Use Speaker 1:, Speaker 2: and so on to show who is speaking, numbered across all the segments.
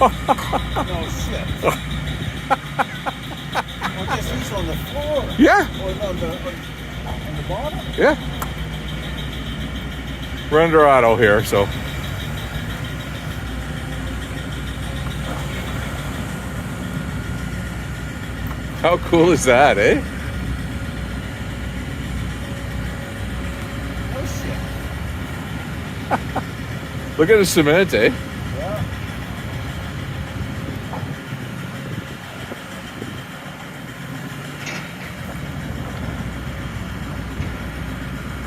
Speaker 1: No shit. I guess he's on the floor.
Speaker 2: Yeah.
Speaker 1: Or on the bottom?
Speaker 2: Yeah. We're under auto here, so. How cool is that, eh?
Speaker 1: Oh shit.
Speaker 2: Look at the cement, eh?
Speaker 1: Yeah.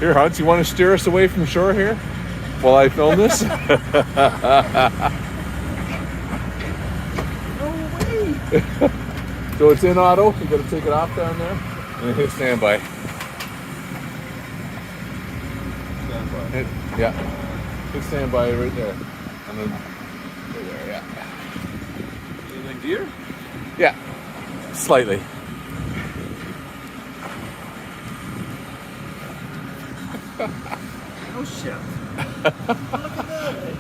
Speaker 2: Here, Hunt, you want to steer us away from shore here while I film this?
Speaker 1: No way.
Speaker 2: So it's in auto. You got to take it off down there and hit standby.
Speaker 1: Standby.
Speaker 2: Yeah, hit standby right there, and then right there. Yeah.
Speaker 1: Anything gear?
Speaker 2: Yeah, slightly.
Speaker 1: Oh shit. Look at that, eh?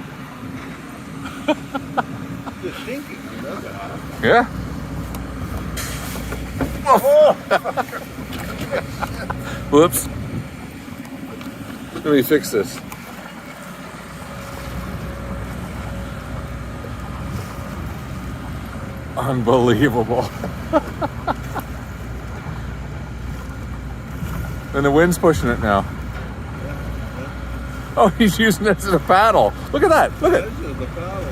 Speaker 1: Good thinking, you know that.
Speaker 2: Yeah. Whoops. Let me fix this. Unbelievable. And the wind's pushing it now. Oh, he's using it as a paddle. Look at that. Look at it.
Speaker 1: This is the paddle.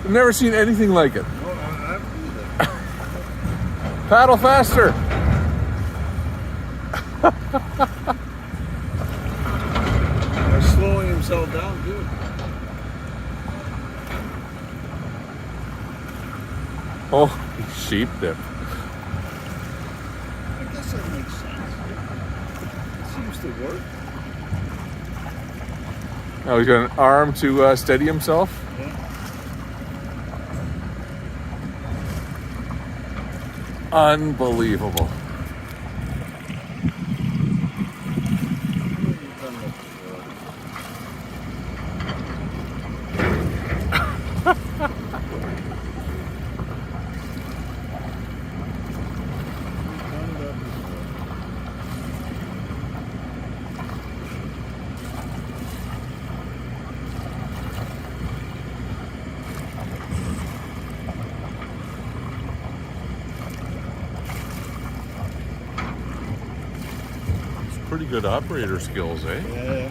Speaker 2: I've never seen anything like it.
Speaker 1: Oh, I haven't either.
Speaker 2: Paddle faster.
Speaker 1: They're slowing himself down, too.
Speaker 2: Oh, sheep dip.
Speaker 1: I guess that makes sense. It seems to work.
Speaker 2: Now he's got an arm to steady himself.
Speaker 1: Yeah.
Speaker 2: Unbelievable. Pretty good operator skills, eh?
Speaker 1: Yeah.